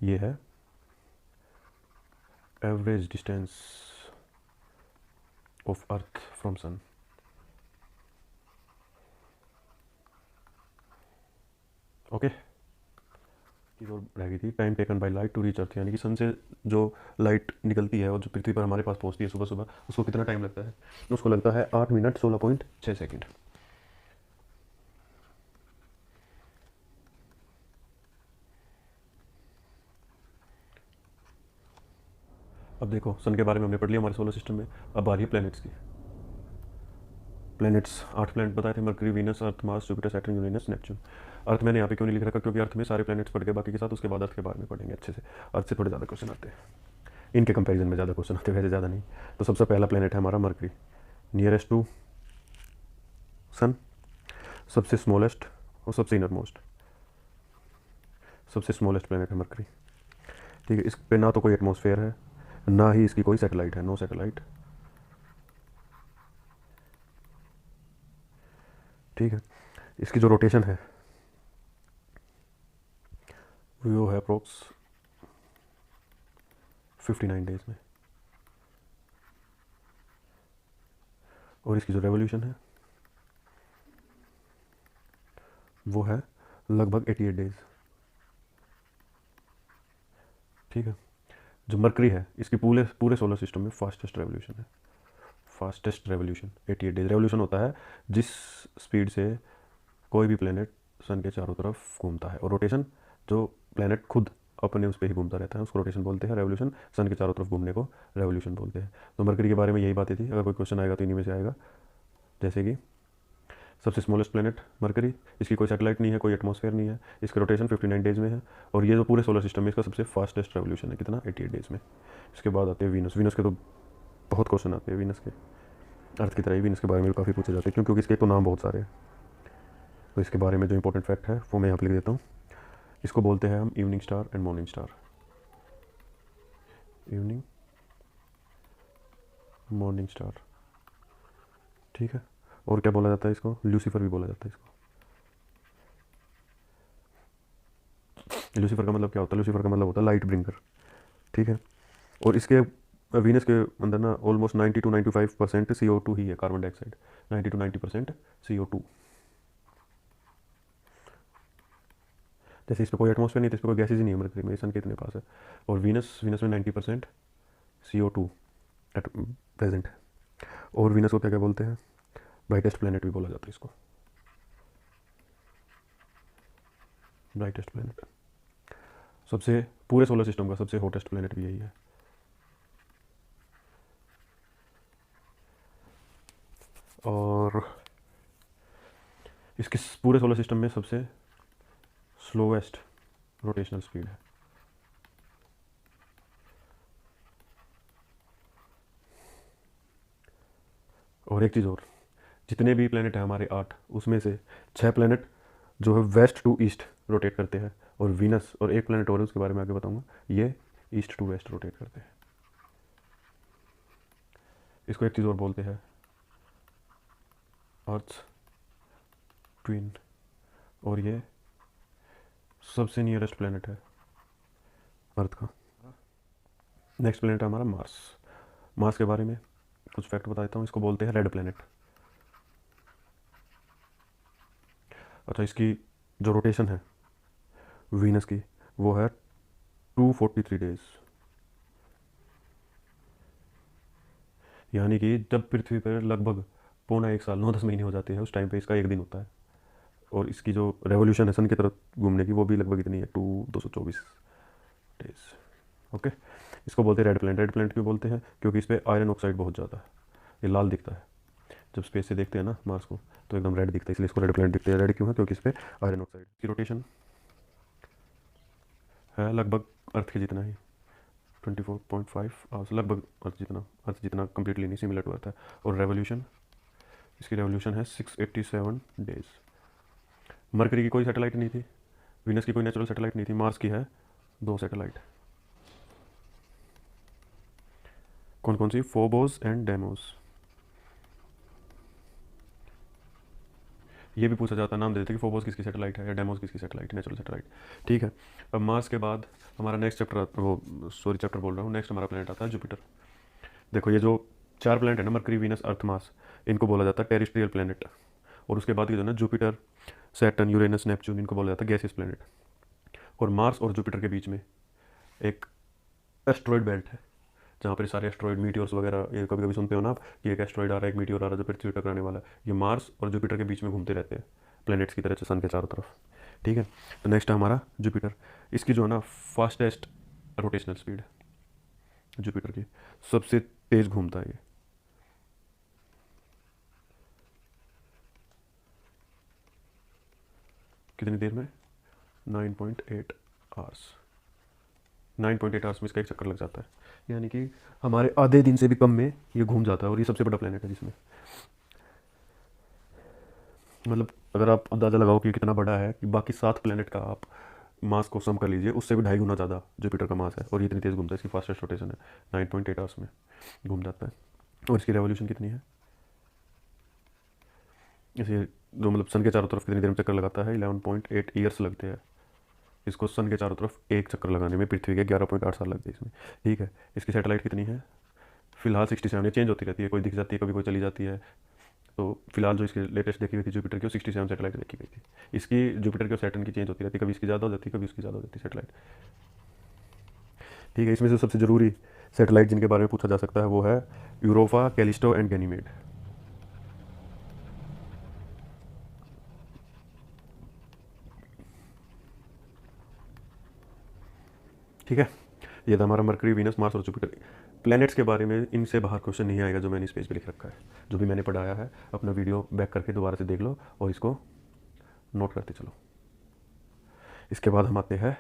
ये है average distance of Earth from sun. Okay. चीज़ और रह गई थी, time taken by light to reach Earth, यानी कि सन से जो लाइट निकलती है और जो पृथ्वी पर हमारे पास पहुंचती है सुबह सुबह, उसको कितना टाइम लगता है? उसको लगता है 8 मिनट 16.6 सेकेंड। अब देखो, सन के बारे में हमने पढ़ लिया हमारे सोलर सिस्टम में। अब आ रही है प्लैनेट्स की। प्लैनेट्स 8 प्लैनेट बताए थे, Mercury, Venus, Earth, Mars, Jupiter, Saturn, Uranus, Neptune. Earth मैंने यहाँ पे क्यों नहीं लिख रखा? क्योंकि अर्थ में सारे प्लैनेट्स पढ़ के बाकी के साथ, उसके बाद अर्थ के बारे में पढ़ेंगे अच्छे से। अर्थ से थोड़े ज़्यादा क्वेश्चन आते हैं, इनके कंपैरिजन में ज़्यादा क्वेश्चन आते हैं, वैसे ज़्यादा नहीं। तो सबसे पहला प्लैनेट है हमारा मरकरी, नियरेस्ट टू सन, सबसे स्मॉलेस्ट और सबसे इनर मोस्ट। सबसे स्मॉलेस्ट प्लैनेट है मरकरी। ठीक है, इस पे ना तो कोई एटमॉस्फेयर है, ना ही इसकी कोई सैटेलाइट है, नो सैटेलाइट। ठीक है, इसकी जो रोटेशन है वो है अप्रोक्स 59 डेज में, और इसकी जो रेवोल्यूशन है वो है लगभग 88 डेज। ठीक है, जो मरकरी है इसकी पूरे पूरे सोलर सिस्टम में फास्टेस्ट रेवोल्यूशन है। फास्टेस्ट रेवोल्यूशन 88 डेज रेवोल्यूशन होता है, जिस स्पीड से कोई भी प्लेनेट सन के चारों तरफ घूमता है। और रोटेशन, जो प्लेनेट खुद अपने उस पर ही घूमता रहता है, उसको रोटेशन बोलते हैं। रेवोल्यूशन, सन के चारों तरफ घूमने को रेवोल्यूशन बोलते हैं। तो मरकरी के बारे में यही बातें थी। अगर कोई क्वेश्चन आएगा तो इन्हीं में से आएगा, जैसे कि सबसे स्मॉलेस्ट प्लेनेट मरकरी, इसकी कोई सैटेलाइट नहीं है, कोई एटमॉस्फेयर नहीं है, इसका रोटेशन 59 डेज में है, और ये जो पूरे सोलर सिस्टम में इसका सबसे फास्टेस्ट रेवोल्यूशन है, कितना? 88 डेज में। इसके बाद आते हैं वीनस। वीनस के तो बहुत क्वेश्चन आते हैं वीनस के, अर्थ की तरह ही वीनस के बारे में भी काफ़ी पूछे जाते हैं, क्योंकि इसके तो नाम बहुत सारे हैं। तो इसके बारे में जो इंपॉर्टेंट फैक्ट है वो मैं यहाँ पर लिख देता हूँ। इसको बोलते हैं हम evening star and morning star. Evening, morning star. ठीक है, और क्या बोला जाता है इसको? लूसीफर भी बोला जाता है इसको। लूसीफर का मतलब क्या होता है? लूसीफर का मतलब होता है लाइट ब्रिंगर। ठीक है, और इसके वीनस के अंदर ना ऑलमोस्ट 90 to 95% CO2 ही है, कार्बन डाइऑक्साइड। 90 to 90% CO2। जैसे इस पर कोई एटमॉस्फेयर नहीं है, तो इस पर कोई गैसेज ही नहीं है मरकरी में, सन के इतने पास है। और वीनस, वीनस में 90% CO2 प्रेजेंट है। और वीनस को क्या क्या बोलते हैं? ब्राइटेस्ट प्लेनेट भी बोला जाता है इसको, ब्राइटेस्ट प्लेनेट। सबसे पूरे सोलर सिस्टम का सबसे हॉटेस्ट प्लेनेट भी यही है। और इसके पूरे सोलर सिस्टम में सबसे स्लोवेस्ट रोटेशनल स्पीड है। और एक चीज़ और, जितने भी प्लेनेट हैं हमारे 8, उसमें से 6 प्लेनेट जो है वेस्ट टू ईस्ट रोटेट करते हैं, और वीनस और एक प्लेनेट और है, उसके बारे में आगे बताऊंगा, ये ईस्ट टू वेस्ट रोटेट करते हैं। इसको एक चीज़ और बोलते हैं अर्थ ट्विन, और ये सबसे नियरेस्ट प्लेनेट है अर्थ का। नेक्स्ट प्लेनेट है हमारा मार्स। मार्स के बारे में कुछ फैक्ट बता देता हूँ। इसको बोलते हैं रेड प्लेनेट। अच्छा, इसकी जो रोटेशन है वीनस की वो है 243 डेज, यानी कि जब पृथ्वी पर लगभग पौना 1 साल 9-10 महीने हो जाते हैं, उस टाइम पे इसका एक दिन होता है। और इसकी जो रेवोल्यूशन है सन की तरफ घूमने की, वो भी लगभग इतनी है, 224 डेज। ओके, इसको बोलते हैं रेड प्लैनेट। रेड प्लैनेट क्यों बोलते हैं? क्योंकि इस पर आयरन ऑक्साइड बहुत ज़्यादा है, ये लाल दिखता है। जब स्पेस से देखते हैं ना मार्स को, तो एकदम रेड दिखता है, इसलिए इसको रेड प्लैनेट दिखते हैं। रेड क्यों है? क्योंकि इस पर आयरन ऑक्साइड की रोटेशन है लगभग अर्थ के जितना ही, 24.5 आवर्स, लगभग अर्थ जितना कम्प्लीटली नहीं, सिमिलर टू अर्थ है। और रेवोल्यूशन, इसकी रेवोल्यूशन है 687 डेज। मरकरी की कोई सैटेलाइट नहीं थी, वीनस की कोई नेचुरल सैटेलाइट नहीं थी, मार्स की है 2 सैटेलाइट। कौन कौन सी? Phobos and demos. ये भी पूछा जाता है, नाम दे देते कि फोबोस किसकी सैटेलाइट है या डेमोस किसकी सैटेलाइट, नेचुरल सैटेलाइट। ठीक है। अब मार्स के बाद हमारा नेक्स्ट चैप्टर, वो सॉरी चैप्टर बोल रहा हूँ, नेक्स्ट हमारा प्लेनेट आता है जुपिटर। देखो ये जो 4 प्लेनेट है ना, मरकरी, वीनस, अर्थ, मार्स, इनको बोला जाता है टेरेस्ट्रियल प्लेनेट। और उसके बाद की जो है ना, जुपिटर, सैटर्न, यूरेनस, नेपच्यून, इनको बोला जाता है गैसियस प्लेनेट। और मार्स और जुपिटर के बीच में एक एस्ट्रॉयड बेल्ट है, जहाँ पर सारे एस्ट्रॉयड, मीटियोर्स वगैरह, ये कभी कभी सुनते हो ना आप कि एक एस्ट्रॉयड आ रहा है, एक मीटियोर आ रहा है जो पृथ्वी पर टकराने वाला है। ये मार्स और जुपिटर के बीच में घूमते रहते हैं, प्लैनेट्स की तरह से सन के चारों तरफ। ठीक है। तो नेक्स्ट है हमारा जुपिटर। इसकी जो है ना फास्टेस्ट रोटेशनल स्पीड है जुपिटर की, सबसे तेज घूमता है ये। कितनी देर में? 9.8 आवर्स। 9.8 आवर्स में इसका एक चक्कर लग जाता है, यानी कि हमारे आधे दिन से भी कम में ये घूम जाता है। और ये सबसे बड़ा प्लेनेट है जिसमें, मतलब अगर आप अंदाज़ा लगाओ कि कितना बड़ा है, कि बाकी 7 प्लेनेट का आप मास को सम कर लीजिए, उससे भी 2.5 गुना ज़्यादा जुपिटर का मास है। और ये इतनी तेज़ घूमता है, इसकी फास्टेस्ट रोटेशन है, 9.8 आवर्स में घूम जाता है। और इसकी रेवोल्यूशन कितनी है? इसे जो मतलब सन के चारों तरफ कितनी देर में चक्कर लगाता है? 11.8 ईयर्स लगते हैं इसको सन के चारों तरफ एक चक्कर लगाने में। पृथ्वी के 11.8 साल लगते हैं इसमें। ठीक है। इसकी सैटेलाइट कितनी है? फिलहाल 67। ये चेंज होती रहती है, कोई दिख जाती है, कभी कोई चली जाती है। तो फिलहाल जो इसकी लेटेस्ट देखी गई थी जुपिटर की, वो 67 सैटेलाइट देखी गई थी। इसकी जुपिटर की और सैटर्न की चेंज होती रहती है, कभी इसकी ज़्यादा हो जाती है, कभी उसकी ज़्यादा हो जाती है सैटेलाइट। ठीक है। इसमें से सबसे ज़रूरी सैटेलाइट जिनके बारे में पूछा जा सकता है वो है यूरोपा, कैलिस्टो एंड गैनीमेड। ठीक है। ये था हमारा मरकरी, वीनस, मार्स और जुपिटर। प्लैनेट्स के बारे में इनसे बाहर क्वेश्चन नहीं आएगा जो मैंने इस पेज पे लिख रखा है। जो भी मैंने पढ़ाया है अपना वीडियो बैक करके दोबारा से देख लो और इसको नोट करते चलो। इसके बाद हम आते हैं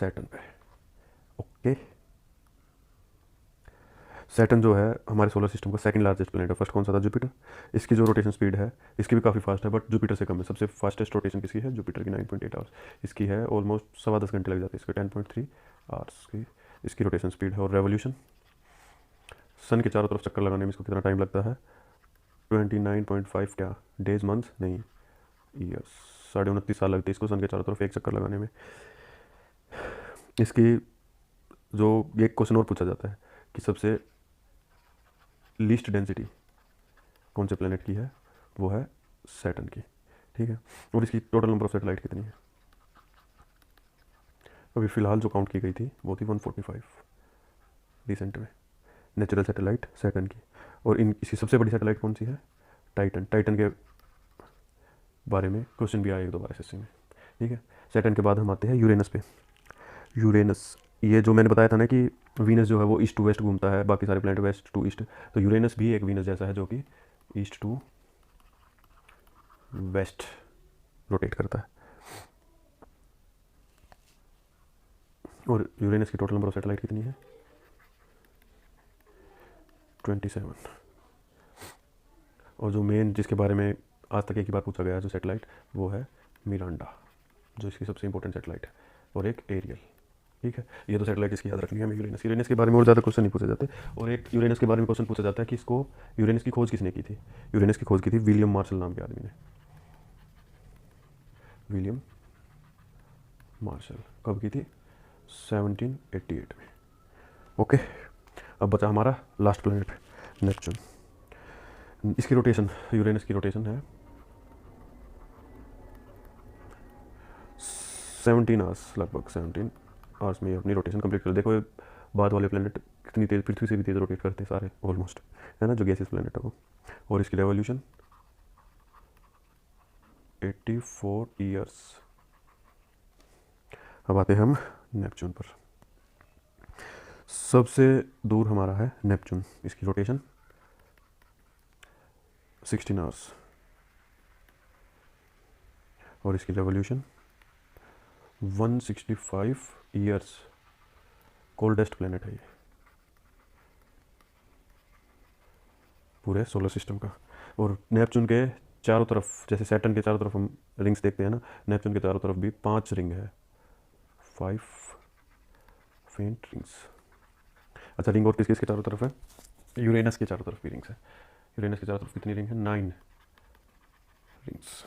सैटर्न पे। ओके। सैटर्न जो है हमारे सोलर सिस्टम का सेकंड लार्जेस्ट प्लैनेट है। फर्स्ट कौन सा था? जुपिटर। इसकी जो रोटेशन स्पीड है इसकी भी काफ़ी फास्ट है, बट जुपिटर से कम है। सबसे फास्टेस्ट रोटेशन किसकी है? जुपिटर की, 9.8 आवर्स। इसकी है ऑलमोस्ट 10.25 घंटे लग जाते हैं इसके, 10.3 आवर्स की इसकी रोटेशन स्पीड है। और रेवोल्यूशन, सन के चारों तरफ चक्कर लगाने में इसको कितना टाइम लगता है? 29.5 क्या डेज, मंथ नहीं, ईयर्स। 29.5 साल लगते हैं इसको सन के चारों तरफ एक चक्कर लगाने में। इसकी जो एक क्वेश्चन और पूछा जाता है कि सबसे लीस्ट डेंसिटी कौन से प्लेनेट की है? वो है सैटर्न की। ठीक है। और इसकी टोटल नंबर ऑफ सैटेलाइट कितनी है? अभी फ़िलहाल जो काउंट की गई थी वो थी 145 रिसेंट में, नेचुरल सैटेलाइट सैटर्न की। और इन इसकी सबसे बड़ी सैटेलाइट कौन सी है? टाइटन। टाइटन के बारे में क्वेश्चन भी आया एक दो बार एसएससी में। ठीक है। सैटर्न के बाद हम आते हैं यूरेनस पे। यूरेनस, ये जो मैंने बताया था ना कि वीनस जो है वो ईस्ट टू वेस्ट घूमता है, बाकी सारे प्लैनेट वेस्ट टू ईस्ट। तो यूरेनस भी एक वीनस जैसा है जो कि ईस्ट टू वेस्ट रोटेट करता है। और यूरेनस की टोटल नंबर ऑफ सैटेलाइट कितनी है? 27। और जो मेन जिसके बारे में आज तक एक ही बार पूछा गया है जो सैटेलाइट, वो है मिरांडा, जो इसकी सबसे इंपॉर्टेंट सैटेलाइट है। और एक एरियल। ठीक है। ये तो सैटेलाइट इसकी याद रखनी है हमें। यूरेनस, यूरेनस के बारे में और ज़्यादा क्वेश्चन नहीं पूछे जाते। और एक यूरेनस के बारे में क्वेश्चन पूछा जाता है कि इसको, यूरेनस की खोज किसने की थी? यूरेनस की खोज की थी विलियम मार्शल नाम के आदमी ने। William Marshall. कब की थी? 1788 में। ओके। अब बचा हमारा लास्ट प्लेनेट नेपच्यून। इसकी रोटेशन, यूरेनस की रोटेशन है 17 आवर्स, लगभग 17 आवर्स में ये अपनी रोटेशन कंप्लीट कर। देखो ये बाद वाले प्लेनेट कितनी तेज़, पृथ्वी से भी तेज़ रोटेट करते हैं सारे ऑलमोस्ट, है ना, जो गैसियस प्लेनेट है वो। और इसकी रेवोल्यूशन 84 ईयर्स। अब आते हैं हम नेपच्यून पर। सबसे दूर हमारा है नेपच्यून। इसकी रोटेशन 16 आवर्स। और इसकी रेवोल्यूशन 165 ईयर्स। कोल्डेस्ट प्लेनेट है ये पूरे सोलर सिस्टम का। और नेपच्यून के चारों तरफ, जैसे सैटर्न के चारों तरफ हम रिंग्स देखते हैं ना, नेपच्यून के चारों तरफ भी 5 रिंग है, 5 फेंट रिंग्स। अच्छा, रिंग और किस किस के चारों तरफ है? यूरेनस के चारों तरफ भी रिंग्स है। यूरेनस के चारों तरफ कितनी रिंग है? 9 रिंग्स।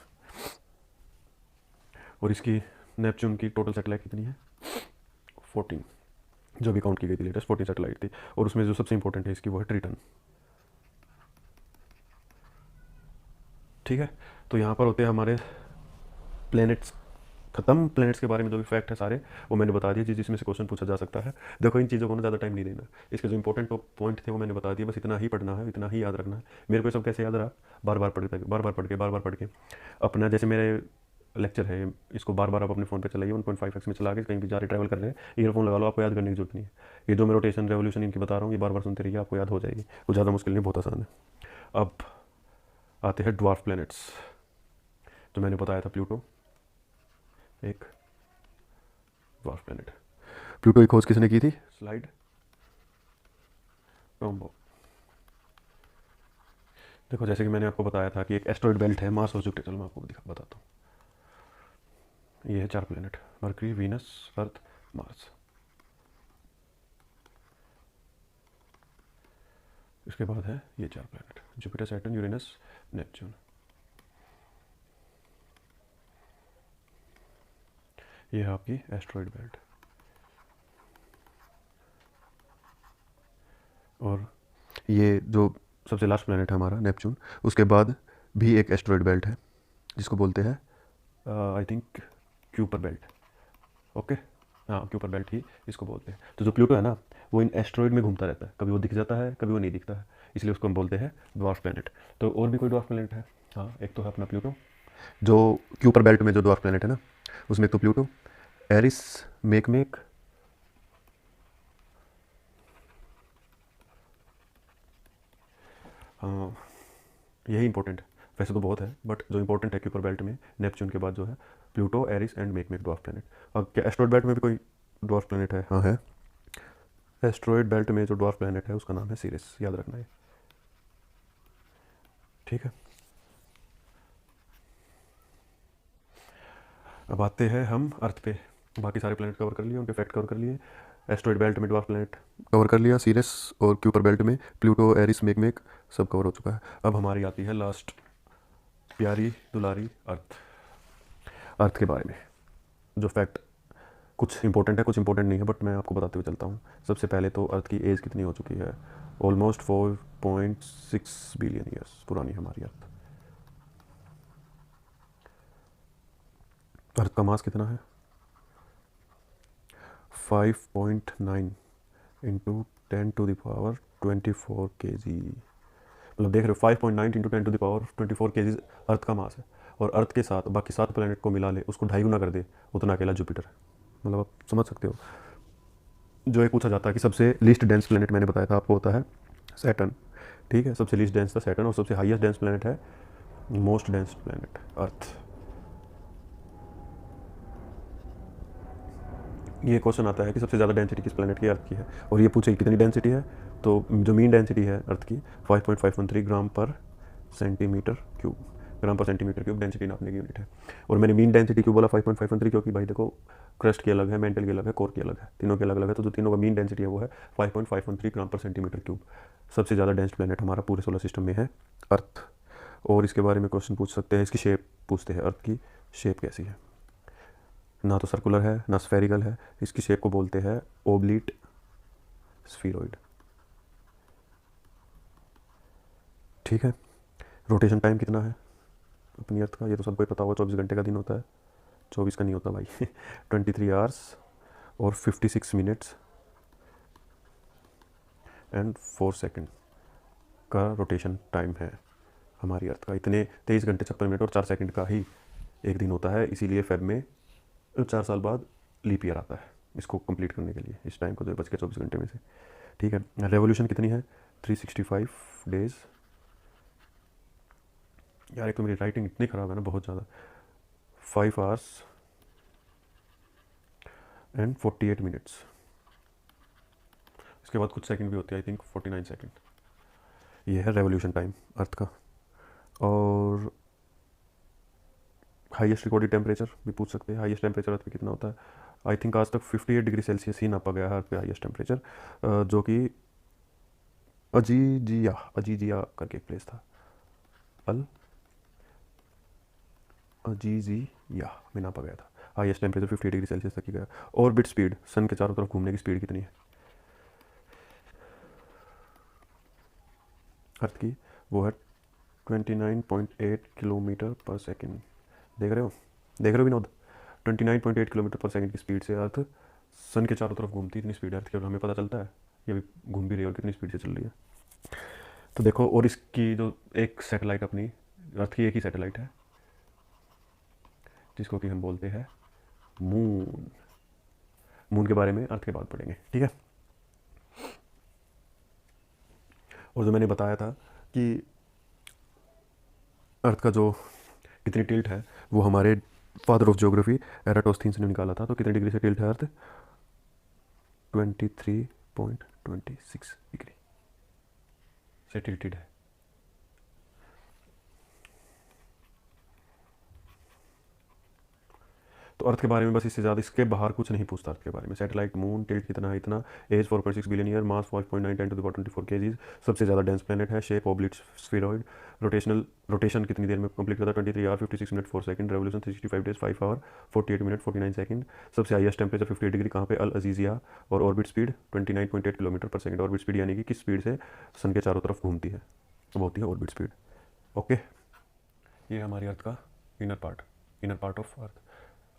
और इसकी नेपच्यून की टोटल सैटेलाइट कितनी है? 14, जो भी काउंट की गई थी लेटेस्ट 14 सैटेलाइट थी। और उसमें जो सबसे इंपॉर्टेंट है इसकी वो है ट्रिटन। ठीक है, तो यहाँ पर होते हैं हमारे प्लैनेट्स खत्म। प्लैनेट्स के बारे में जो भी फैक्ट है सारे वो मैंने बता दिए, जिसमें से क्वेश्चन पूछा जा सकता है। देखो, इन चीज़ों को ना ज़्यादा टाइम नहीं देना, इसके जो इंपॉर्टेंट पॉइंट थे वो मैंने बता दिए, बस इतना ही पढ़ना है, इतना ही याद रखना है। मेरे को ये सब कैसे याद रहा? बार बार पढ़ के अपना, जैसे मेरे लेक्चर है, इसको बार बार आप अपने फ़ोन पे चलाइए, 1.5x में चला के कहीं भी जा रहे ट्रैवल कर रहे हैं, ईयरफोन लगा लो, आपको याद करने की जरूरत नहीं है। ये जो मैं रोटेशन रेवोल्यूशन इनकी बता रहा हूँ, ये बार बार सुनते रहिए, आपको याद हो जाएगी। कुछ ज़्यादा मुश्किल नहीं, बहुत आसान है। अब आते हैं ड्वार्फ प्लैनेट्स। जो मैंने बताया था, प्लूटो एक ड्वार्फ प्लैनेट। प्लूटो की खोज किसने की थी? Slide Tombow. देखो, जैसे कि मैंने आपको बताया था कि एक एस्ट्रॉइड बेल्ट है, मार्स और जुपिटर। चलो मैं आपको बताता हूँ। ये है 4 planet, mercury, Venus, Earth, Mars. इसके बाद है ये 4 planet, Jupiter, Saturn, Uranus, Neptune. ये है आपकी एस्ट्रॉइड बेल्ट। और ये जो सबसे लास्ट प्लैनेट है हमारा नेपच्यून, उसके बाद भी एक एस्ट्रॉइड बेल्ट है जिसको बोलते हैं I think Kuiper belt. Okay, हाँ, क्यूपर बेल्ट ही इसको बोलते हैं। तो जो प्लूटो है ना, वो इन एस्ट्रॉइड में घूमता रहता है, कभी वो दिख जाता है, कभी वो नहीं दिखता है, इसलिए उसको हम बोलते हैं ड्वार्फ प्लैनेट। तो और भी कोई ड्वार्फ प्लैनेट है? हाँ, एक तो है अपना प्लूटो, जो क्यूपर बेल्ट में जो ड्वार्फ प्लैनेट है ना, उसमें एक तो प्लूटो, एरिस, मेकमेक, हाँ, यही इंपॉर्टेंट है। वैसे तो बहुत है, बट जो इंपॉर्टेंट है क्यूपर बेल्ट में नेपच्यून के बाद जो है Pluto, Eris and Makemake dwarf planet. अब क्या एस्ट्रॉइड बेल्ट में भी कोई ड्वार्फ प्लैनेट है? हाँ है। एस्ट्रॉइड बेल्ट में जो ड्वार्फ प्लैनेट है उसका नाम है सीरिस, याद रखना है। ठीक है, अब आते हैं हम अर्थ पे। बाकी सारे प्लैनेट कवर कर लिए, उनके फैक्ट कवर कर लिए। एस्ट्रॉइड बेल्ट में ड्वार्फ प्लैनेट कवर कर लिया, सीरिस, और क्यूपर बेल्ट में प्लूटो, एरिस, मेकमेक, सब कवर हो चुका है। अब हमारी आती है लास्ट प्यारी दुलारी अर्थ। अर्थ के बारे में जो फैक्ट कुछ इंपॉर्टेंट है, कुछ इंपॉर्टेंट नहीं है, बट मैं आपको बताते हुए चलता हूँ। सबसे पहले तो अर्थ की एज कितनी हो चुकी है? ऑलमोस्ट 4.6 बिलियन ईयर्स पुरानी हमारी अर्थ। अर्थ का मास कितना है? 5.9 इंटू 10⁻24 kg। मतलब देख रहे हो, 5.9 इंटू 10⁻24 kg अर्थ का मास है। और अर्थ के साथ बाकी 7 प्लैनेट को मिला ले, उसको 2.5 गुना कर दे, उतना अकेला जुपिटर है। मतलब आप समझ सकते हो। जो एक पूछा जाता है कि सबसे लीस्ट डेंस प्लैनेट, मैंने बताया था आपको, होता है सैटर्न। ठीक है, सबसे लीस्ट डेंस था सैटर्न, और सबसे हाईएस्ट डेंस प्लैनेट है मोस्ट डेंस प्लैनेट अर्थ। ये क्वेश्चन आता है कि सबसे ज़्यादा डेंसिटी किस प्लैनेट की? अर्थ की है। और ये पूछे कितनी डेंसिटी है, तो जो मीन डेंसिटी है अर्थ की 5.513 ग्राम पर सेंटीमीटर क्यूब। ग्राम पर सेंटीमीटर क्यूब डेंसिटी नापने की यूनिट है। और मैंने मीन डेंसिटी क्यों बोला 5.513? क्योंकि भाई देखो, क्रस्ट की अलग है, मेंटल की अलग है, कोर की अलग है, तीनों की अलग अलग है। तो जो तीनों का मीन डेंसिटी है वो है 5.513 ग्राम पर सेंटीमीटर क्यूब। सबसे ज़्यादा डेंस प्लैनेट हमारा पूरे सोलर सिस्टम में है अर्थ। और इसके बारे में क्वेश्चन पूछ सकते हैं, इसकी शेप पूछते हैं, अर्थ की शेप कैसी है? ना तो सर्कुलर है ना स्फेरिकल है, इसकी शेप को बोलते हैं ओब्लीट स्फीरोइड। ठीक है, रोटेशन टाइम कितना है अपनी अर्थ का? ये तो सबको ही पता होगा, 24 घंटे का दिन होता है। 24 का नहीं होता भाई 23 आवर्स और 56 मिनट्स एंड 4 सेकेंड का रोटेशन टाइम है हमारी अर्थ का। इतने 23 घंटे 56 मिनट और 4 सेकंड का ही एक दिन होता है, इसीलिए फेब में 4 साल बाद लीप ईयर आता है इसको कंप्लीट करने के लिए, इस टाइम को जो बच के 24 घंटे में से। ठीक है, रेवोल्यूशन कितनी है? 365 डेज। यार एक तो मेरी राइटिंग इतनी ख़राब है ना, बहुत ज़्यादा। 5 आवर्स एंड 48 मिनट्स। इसके बाद कुछ सेकंड भी होते हैं, आई थिंक 49 सेकंड। ये है रेवोल्यूशन टाइम अर्थ का। और हाईएस्ट रिकॉर्डेड टेम्परेचर भी पूछ सकते हैं, हाईएस्ट टेम्परेचर अर्थ पे कितना होता है। आई थिंक आज तक 58 डिग्री सेल्सियस ही नापा गया है अर्थ पे हाईएस्ट टेम्परेचर, जो कि अजीजिया अजीजिया करके एक प्लेस था, अल अजीजिया में नापा गया था। हाईएस्ट टेम्परेचर 58 डिग्री सेल्सियस तक ही गया। ऑर्बिट स्पीड, सन के चारों तरफ घूमने की स्पीड कितनी है अर्थ की, वो है 29.8 किलोमीटर पर सेकेंड। देख रहे हो विनोद, 29.8 किलोमीटर पर सेकेंड की स्पीड से अर्थ सन के चारों तरफ घूमती है। इतनी स्पीड है अर्थ की, और हमें पता चलता है ये भी घूम भी रही है और कितनी स्पीड से चल रही है। तो देखो, और इसकी जो एक सैटेलाइट अपनी अर्थ की एक ही सैटेलाइट है जिसको कि हम बोलते हैं मून। मून के बारे में अर्थ के बाद पढ़ेंगे, ठीक है। और जो मैंने बताया था कि अर्थ का जो कितनी टिल्ट है वो हमारे फादर ऑफ ज्योग्राफी एराटोस्थीनियस ने निकाला था। तो कितने डिग्री से टिल्ट है अर्थ? 23.26 डिग्री से टिल्टेड है। तो अर्थ के बारे में बस इससे ज़्यादा, इसके बाहर कुछ नहीं पूछता अर्थ के बारे में। सैटेलाइट, मून, टिल्ट कितना है इतना, age 4.6 billion year, mass 5.9 10 to the power 24 kg, सबसे ज़्यादा डेंस प्लेनेट है, शेप ऑब्लिट स्फीरॉइड, रोटेशन कितनी देर में कंप्लीट करता है? 23 hour 56 minute 4 second, revolution 365 days 5 hour 48 minute 49 second, सबसे हाईएस्ट टेम्परेचर 58 डिग्री कहाँ पे? अल अजीजिया, और ऑर्बिट स्पीड 29.8 किलोमीटर पर सेकंड। ऑर्बिट स्पीड यानी कि किस स्पीड से सन के चारों तरफ घूमती है, वो होती है ऑर्बिट स्पीड। ओके, ये हमारी अर्थ का इनर पार्ट ऑफ अर्थ।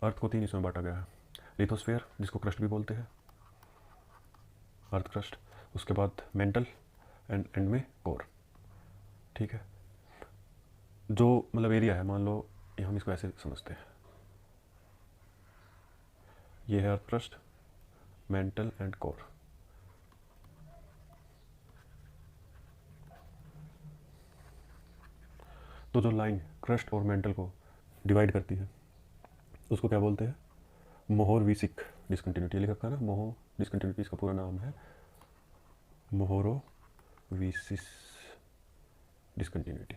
अर्थ को 3 हिस्सों में बांटा गया है। लिथोस्फीयर, जिसको क्रस्ट भी बोलते हैं, अर्थ क्रस्ट, उसके बाद मेंटल, एंड में कोर, ठीक है। जो मतलब एरिया है, मान लो ये हम इसको ऐसे समझते हैं, ये है earth crust, mental and core. तो जो लाइन क्रस्ट और मेंटल को डिवाइड करती है उसको क्या बोलते हैं? मोहोरवीसिक डिसकंटिन्यूटी लिखा है ना, मोहो डिसकंटिन्यूटी, इसका पूरा नाम है मोहोरोवीसिस डिसकंटिन्यूटी।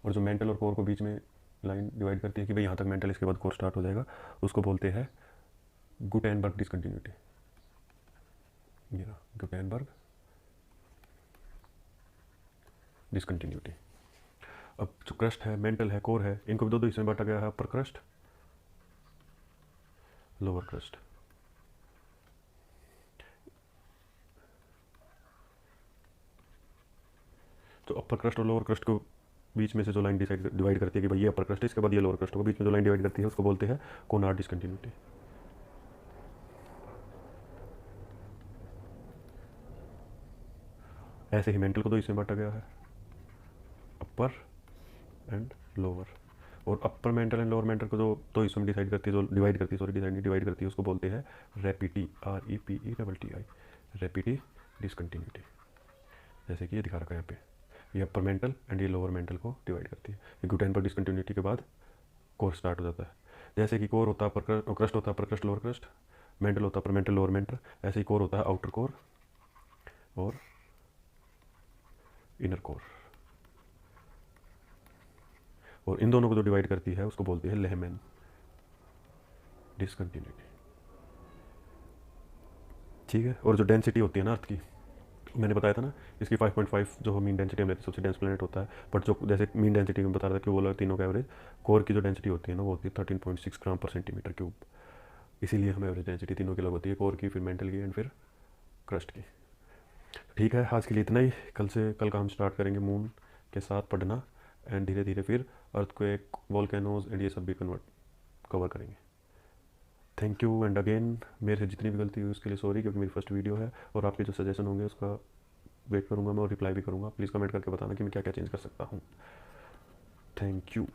और जो मेंटल और कोर को बीच में लाइन डिवाइड करती है कि भाई यहाँ तक मेंटल, इसके बाद कोर स्टार्ट हो जाएगा, उसको बोलते हैं गुटेनबर्ग डिसकंटिन्यूटी। ये गुटेनबर्ग डिसकंटिन्यूटी। अब जो क्रस्ट है, मेंटल है, कोर है, इनको भी दो हिस्से में बांटा गया है, अपर क्रस्ट, लोअर क्रस्ट। तो अपर क्रस्ट और लोअर क्रस्ट को बीच में से जो लाइन डिवाइड करती है कि भाई ये अपर क्रस्ट है, इसके बाद ये लोअर क्रस्ट होगा, बीच में जो लाइन डिवाइड करती है उसको बोलते हैं कोनार्ड डिसकंटिन्यूटी। ऐसे ही मेंटल को दो हिस्से में बांटा गया है, अपर एंड लोअर। और upper mantle and lower mantle को जो दो हिस्सों में डिवाइड करती है उसको बोलते हैं रैपिटी, REPETTI, रैपिटी डिसकंटिन्यूटी। जैसे कि ये दिखा रखा है यहाँ पे, ये अपर मेंटल एंड ये लोअर मेंटल को डिवाइड करती है। ये गुटेनबर्ग डिसकंटिन्यूटी के बाद कोर स्टार्ट हो जाता है। जैसे कि कोर होता है अपर क्रस्ट, होता है अपर क्रस्ट लोअर क्रस्ट, मेंटल होता है अपर मेंटल लोअर मेंटल, ऐसे ही कोर होता है आउटर कोर और इनर कोर। और इन दोनों को जो डिवाइड करती है उसको बोलती है लेहमैन डिसकंटिन्यूटी, ठीक है। और जो डेंसिटी होती है ना अर्थ की, मैंने बताया था ना, इसकी 5.5 जो मीन डेंसिटी हम लेते हैं, सबसे डेंस प्लेनेट होता है। बट जो जैसे मीन डेंसिटी में बता रहा था कि वो लोग तीनों का एवरेज, कोर की जो डेंसिटी होती है ना वो होती है 13.6 ग्राम पर सेंटीमीटर क्यूब। इसीलिए हमें एवरेज डेंसिटी तीनों की अलग होती है, कोर की, फिर मेंटल की, एंड फिर क्रस्ट की। ठीक है, आज के लिए इतना ही। कल का हम स्टार्ट करेंगे मून के साथ पढ़ना, एंड धीरे धीरे फिर अर्थक्वेक, वोल्केनोज एंड ये सब भी कवर करेंगे। थैंक यू एंड अगेन, मेरे से जितनी भी गलती हुई उसके लिए सॉरी, क्योंकि मेरी फर्स्ट वीडियो है। और आपके जो सजेशन होंगे उसका वेट करूँगा मैं और रिप्लाई भी करूँगा। प्लीज़ कमेंट करके बताना कि मैं क्या क्या चेंज कर सकता हूँ। Thank you.